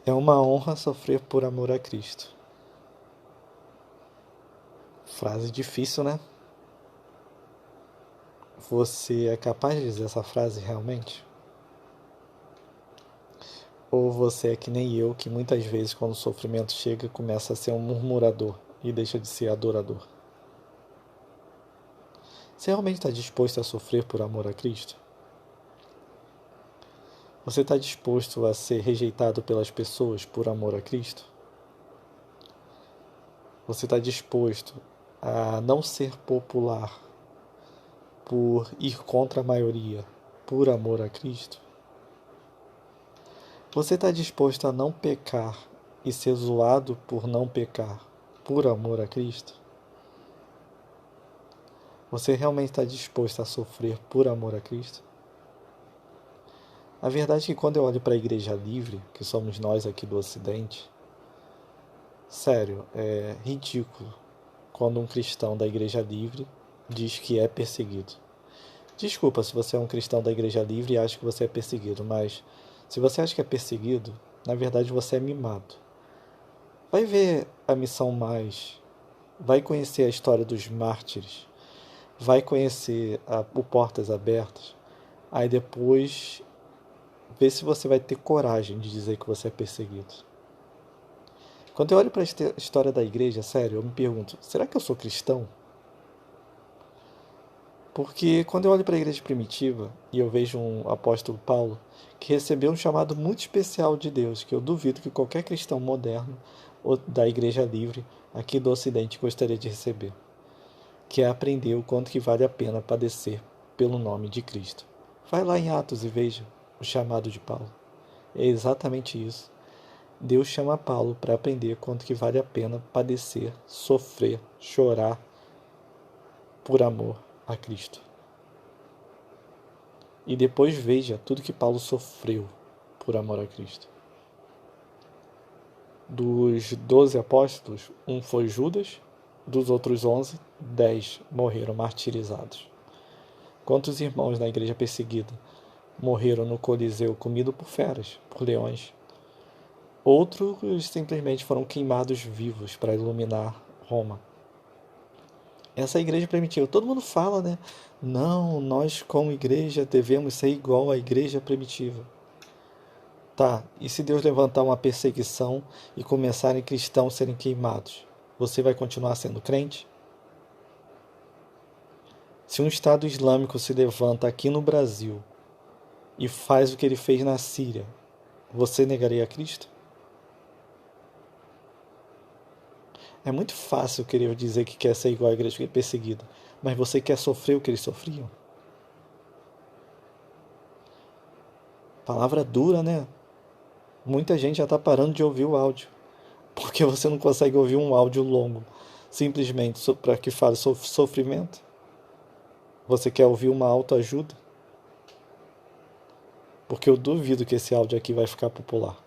É uma honra sofrer por amor a Cristo. Frase difícil, né? Você é capaz de dizer essa frase realmente? Ou você é que nem eu, que muitas vezes, quando o sofrimento chega, começa a ser um murmurador e deixa de ser adorador? Você realmente está disposto a sofrer por amor a Cristo? Você está disposto a ser rejeitado pelas pessoas por amor a Cristo? Você está disposto a não ser popular por ir contra a maioria por amor a Cristo? Você está disposto a não pecar e ser zoado por não pecar por amor a Cristo? Você realmente está disposto a sofrer por amor a Cristo? A verdade é que quando eu olho para a Igreja Livre, que somos nós aqui do Ocidente, sério, é ridículo quando um cristão da Igreja Livre diz que é perseguido. Desculpa se você é um cristão da Igreja Livre e acha que você é perseguido, mas se você acha que é perseguido, na verdade você é mimado. Vai ver a Missão Mais, vai conhecer a história dos mártires, vai conhecer o Portas Abertas, aí depois vê se você vai ter coragem de dizer que você é perseguido. Quando eu olho para a história da igreja, sério, eu me pergunto, será que eu sou cristão? Porque quando eu olho para a igreja primitiva e eu vejo um apóstolo Paulo que recebeu um chamado muito especial de Deus, que eu duvido que qualquer cristão moderno ou da igreja livre aqui do Ocidente gostaria de receber, que é aprender o quanto que vale a pena padecer pelo nome de Cristo. Vai lá em Atos e veja o chamado de Paulo. É exatamente isso. Deus chama Paulo para aprender quanto que vale a pena padecer, sofrer, chorar por amor a Cristo. E depois veja tudo que Paulo sofreu por amor a Cristo. Dos 12 apóstolos, um foi Judas, dos outros 11, 10 morreram martirizados. Quantos irmãos na igreja perseguida morreram no Coliseu comido por feras, por leões? Outros simplesmente foram queimados vivos para iluminar Roma. Essa igreja primitiva, todo mundo fala, né? Não, nós como igreja devemos ser igual à igreja primitiva. Tá, e se Deus levantar uma perseguição e começarem cristãos a serem queimados, você vai continuar sendo crente? Se um Estado Islâmico se levanta aqui no Brasil e faz o que ele fez na Síria, você negaria a Cristo? É muito fácil querer dizer que quer ser igual à igreja perseguida, mas você quer sofrer o que eles sofriam? Palavra dura, né? Muita gente já está parando de ouvir o áudio, porque você não consegue ouvir um áudio longo, simplesmente para que fale sobre sofrimento. Você quer ouvir uma autoajuda? Porque eu duvido que esse áudio aqui vai ficar popular.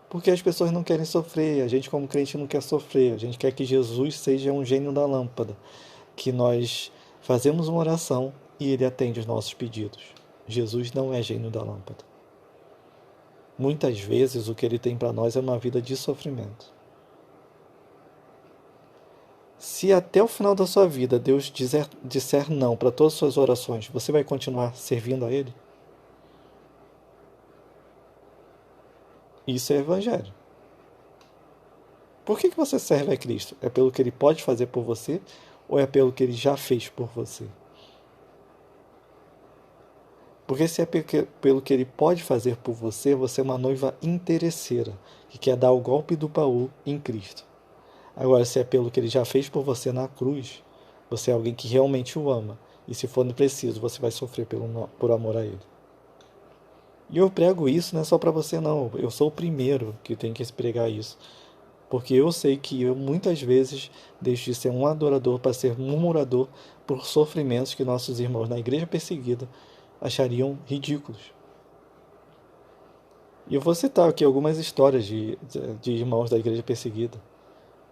Porque as pessoas não querem sofrer, a gente como crente não quer sofrer, a gente quer que Jesus seja um gênio da lâmpada, que nós fazemos uma oração e ele atende os nossos pedidos. Jesus não é gênio da lâmpada. Muitas vezes o que ele tem para nós é uma vida de sofrimento. Se até o final da sua vida Deus disser não para todas as suas orações, você vai continuar servindo a Ele? Isso é evangelho. Por que você serve a Cristo? É pelo que Ele pode fazer por você ou é pelo que Ele já fez por você? Porque se é pelo que Ele pode fazer por você, você é uma noiva interesseira, que quer dar o golpe do baú em Cristo. Agora, se é pelo que Ele já fez por você na cruz, você é alguém que realmente o ama. E se for preciso, você vai sofrer por amor a Ele. E eu prego isso não é só para você, não. Eu sou o primeiro que tem que pregar isso. Porque eu sei que eu muitas vezes deixo de ser um adorador para ser murmurador por sofrimentos que nossos irmãos na igreja perseguida achariam ridículos. E eu vou citar aqui algumas histórias de irmãos da igreja perseguida.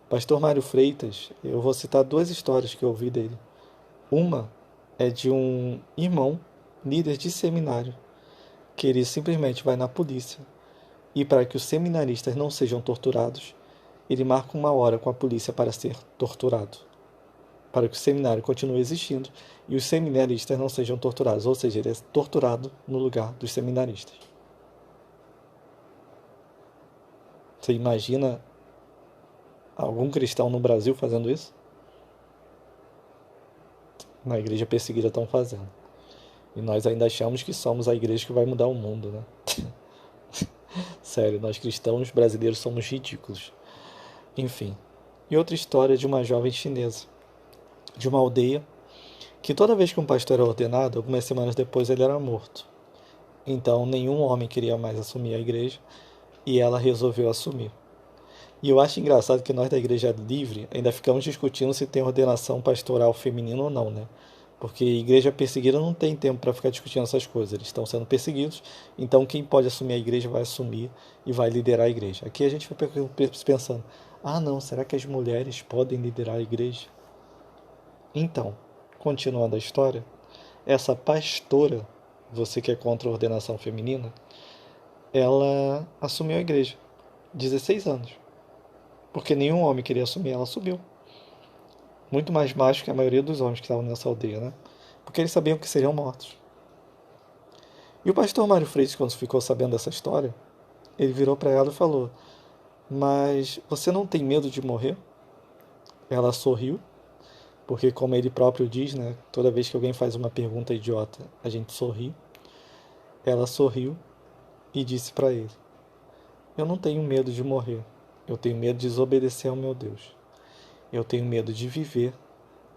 Pastor Mário Freitas, eu vou citar duas histórias que eu ouvi dele. Uma é de um irmão, líder de seminário, que ele simplesmente vai na polícia e para que os seminaristas não sejam torturados, ele marca uma hora com a polícia para ser torturado, para que o seminário continue existindo e os seminaristas não sejam torturados, ou seja, ele é torturado no lugar dos seminaristas. Você imagina algum cristão no Brasil fazendo isso? Na igreja perseguida estão fazendo. E nós ainda achamos que somos a igreja que vai mudar o mundo, né? Sério, nós cristãos brasileiros somos ridículos. Enfim. E outra história de uma jovem chinesa, de uma aldeia, que toda vez que um pastor era ordenado, algumas semanas depois ele era morto. Então nenhum homem queria mais assumir a igreja e ela resolveu assumir. E eu acho engraçado que nós da Igreja Livre ainda ficamos discutindo se tem ordenação pastoral feminina ou não, né? Porque a igreja perseguida não tem tempo para ficar discutindo essas coisas. Eles estão sendo perseguidos, então quem pode assumir a igreja vai assumir e vai liderar a igreja. Aqui a gente vai pensando, ah não, será que as mulheres podem liderar a igreja? Então, continuando a história, essa pastora, você que é contra a ordenação feminina, ela assumiu a igreja, 16 anos. Porque nenhum homem queria assumir, ela subiu. Muito mais macho que a maioria dos homens que estavam nessa aldeia, né? Porque eles sabiam que seriam mortos. E o pastor Mário Freitas, quando ficou sabendo dessa história, ele virou para ela e falou: mas você não tem medo de morrer? Ela sorriu, porque como ele próprio diz, né? Toda vez que alguém faz uma pergunta idiota, a gente sorri. Ela sorriu e disse para ele: eu não tenho medo de morrer. Eu tenho medo de desobedecer ao meu Deus. Eu tenho medo de viver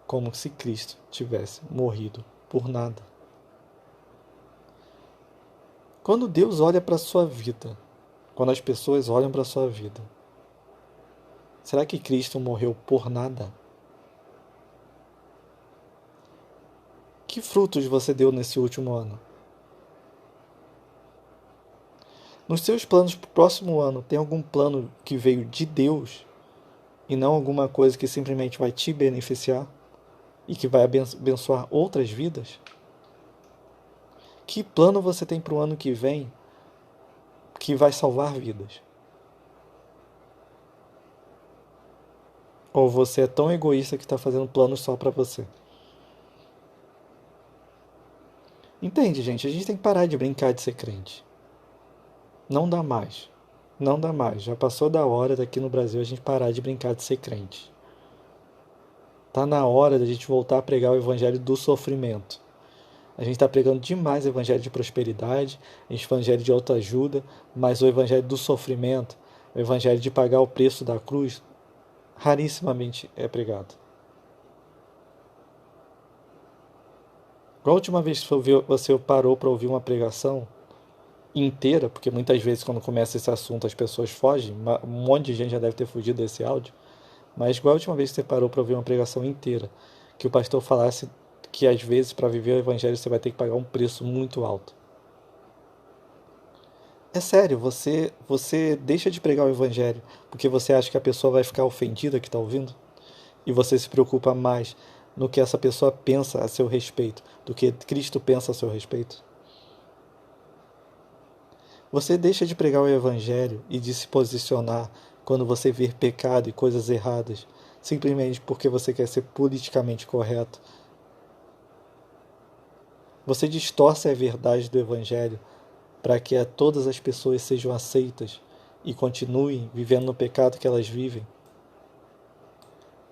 como se Cristo tivesse morrido por nada. Quando Deus olha para a sua vida, quando as pessoas olham para a sua vida, será que Cristo morreu por nada? Que frutos você deu nesse último ano? Nos seus planos para o próximo ano, tem algum plano que veio de Deus e não alguma coisa que simplesmente vai te beneficiar e que vai abençoar outras vidas? Que plano você tem para o ano que vem que vai salvar vidas? Ou você é tão egoísta que está fazendo planos só para você? Entende, gente? A gente tem que parar de brincar de ser crente. Não dá mais. Não dá mais. Já passou da hora daqui no Brasil a gente parar de brincar de ser crente. Tá na hora da gente voltar a pregar o evangelho do sofrimento. A gente está pregando demais o evangelho de prosperidade, o evangelho de autoajuda, mas o evangelho do sofrimento, o evangelho de pagar o preço da cruz, rarissimamente é pregado. A última vez que você parou para ouvir uma pregação inteira, porque muitas vezes quando começa esse assunto as pessoas fogem, um monte de gente já deve ter fugido desse áudio, mas qual a última vez que você parou para ouvir uma pregação inteira, que o pastor falasse que às vezes para viver o evangelho você vai ter que pagar um preço muito alto? É sério, você deixa de pregar o evangelho porque você acha que a pessoa vai ficar ofendida que está ouvindo? E você se preocupa mais no que essa pessoa pensa a seu respeito do que Cristo pensa a seu respeito? Você deixa de pregar o evangelho e de se posicionar quando você vê pecado e coisas erradas, simplesmente porque você quer ser politicamente correto. Você distorce a verdade do evangelho para que todas as pessoas sejam aceitas e continuem vivendo no pecado que elas vivem.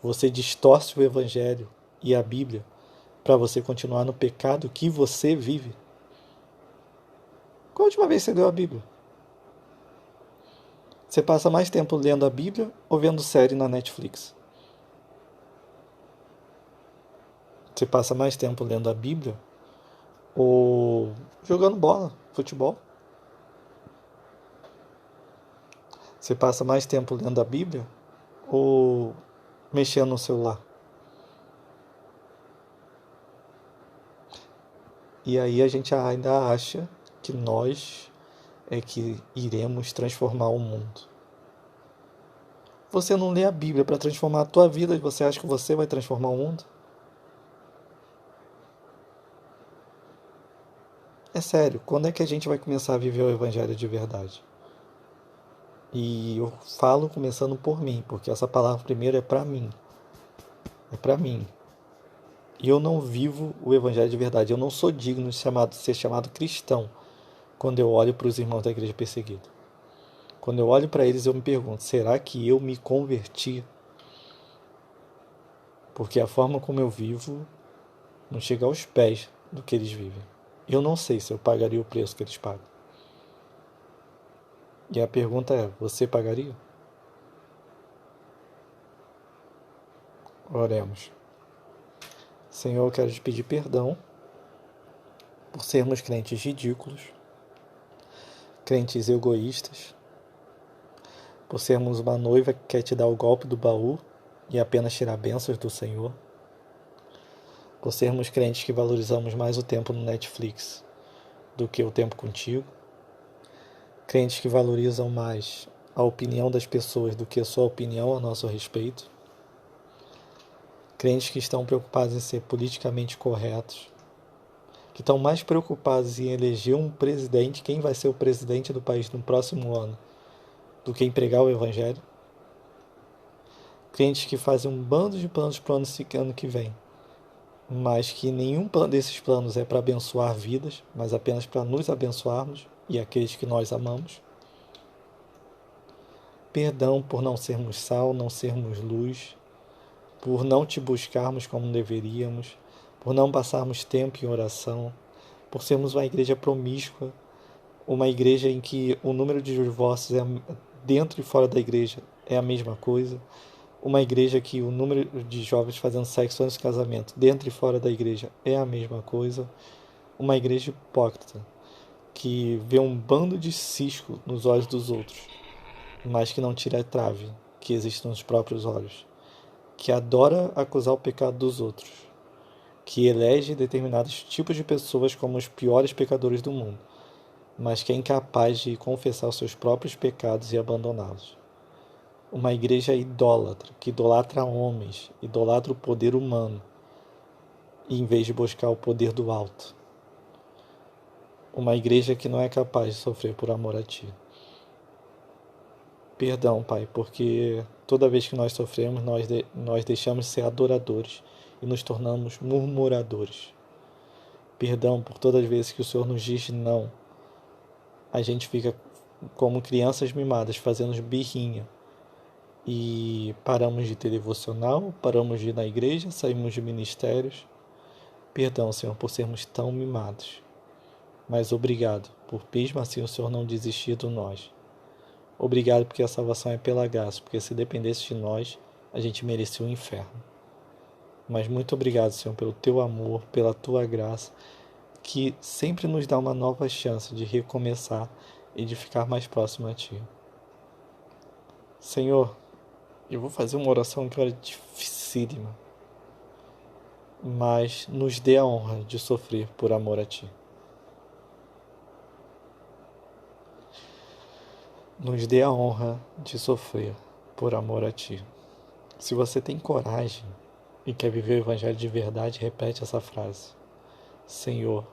Você distorce o evangelho e a Bíblia para você continuar no pecado que você vive. Qual a última vez que você leu a Bíblia? Você passa mais tempo lendo a Bíblia ou vendo série na Netflix? Você passa mais tempo lendo a Bíblia ou jogando bola, futebol? Você passa mais tempo lendo a Bíblia ou mexendo no celular? E aí a gente ainda acha que nós é que iremos transformar o mundo. Você não lê a Bíblia para transformar a tua vida e você acha que você vai transformar o mundo? É sério, quando é que a gente vai começar a viver o evangelho de verdade? E eu falo começando por mim, porque essa palavra primeiro é para mim. É para mim. E eu não vivo o evangelho de verdade. Eu não sou digno de ser chamado cristão quando eu olho para os irmãos da igreja perseguida. Quando eu olho para eles, eu me pergunto, será que eu me converti? Porque a forma como eu vivo não chega aos pés do que eles vivem. Eu não sei se eu pagaria o preço que eles pagam. E a pergunta é, você pagaria? Oremos. Senhor, eu quero te pedir perdão por sermos crentes ridículos, crentes egoístas, por sermos uma noiva que quer te dar o golpe do baú e apenas tirar bênçãos do Senhor, por sermos crentes que valorizamos mais o tempo no Netflix do que o tempo contigo, crentes que valorizam mais a opinião das pessoas do que a sua opinião a nosso respeito, crentes que estão preocupados em ser politicamente corretos, que estão mais preocupados em eleger um presidente, quem vai ser o presidente do país no próximo ano, do que em pregar o Evangelho. Crentes que fazem um bando de planos para o ano que vem, mas que nenhum desses planos é para abençoar vidas, mas apenas para nos abençoarmos e aqueles que nós amamos. Perdão por não sermos sal, não sermos luz, por não te buscarmos como deveríamos, por não passarmos tempo em oração, por sermos uma igreja promíscua, uma igreja em que o número de divórcios dentro e fora da igreja é a mesma coisa, uma igreja que o número de jovens fazendo sexo antes do casamento dentro e fora da igreja é a mesma coisa, uma igreja hipócrita que vê um bando de cisco nos olhos dos outros, mas que não tira a trave que existe nos próprios olhos, que adora acusar o pecado dos outros, que elege determinados tipos de pessoas como os piores pecadores do mundo, mas que é incapaz de confessar os seus próprios pecados e abandoná-los. Uma igreja idólatra, que idolatra homens, idolatra o poder humano, em vez de buscar o poder do alto. Uma igreja que não é capaz de sofrer por amor a Ti. Perdão, Pai, porque toda vez que nós sofremos, nós deixamos de ser adoradores e nos tornamos murmuradores. Perdão por todas as vezes que o Senhor nos diz não. A gente fica como crianças mimadas, fazendo birrinha. E paramos de ter devocional, paramos de ir na igreja, saímos de ministérios. Perdão, Senhor, por sermos tão mimados. Mas obrigado, por mesmo assim o Senhor não desistir de nós. Obrigado porque a salvação é pela graça, porque se dependesse de nós, a gente merecia o inferno. Mas muito obrigado, Senhor, pelo Teu amor, pela Tua graça, que sempre nos dá uma nova chance de recomeçar e de ficar mais próximo a Ti. Senhor, eu vou fazer uma oração que é dificílima, mas nos dê a honra de sofrer por amor a Ti. Nos dê a honra de sofrer por amor a Ti. Se você tem coragem e quer viver o Evangelho de verdade, repete essa frase. Senhor,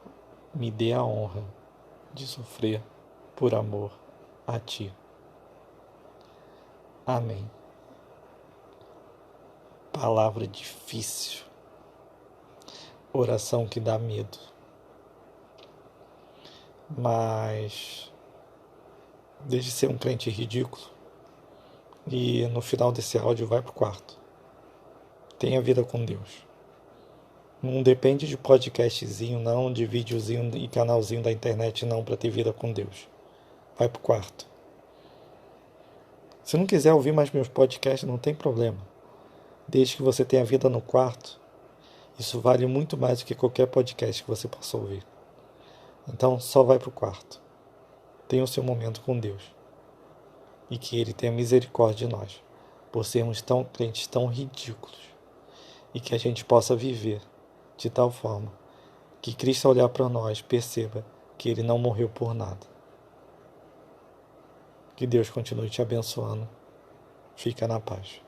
me dê a honra de sofrer por amor a Ti. Amém. Palavra difícil. Oração que dá medo. Mas deixe de ser um crente ridículo e no final desse áudio vai pro quarto. Tenha vida com Deus. Não depende de podcastzinho não, de videozinho e canalzinho da internet não para ter vida com Deus. Vai pro quarto. Se não quiser ouvir mais meus podcasts, não tem problema. Desde que você tenha vida no quarto, isso vale muito mais do que qualquer podcast que você possa ouvir. Então só vai pro quarto. Tenha o seu momento com Deus. E que Ele tenha misericórdia de nós, por sermos tão crentes, tão ridículos. E que a gente possa viver de tal forma que Cristo, ao olhar para nós, perceba que Ele não morreu por nada. Que Deus continue te abençoando. Fica na paz.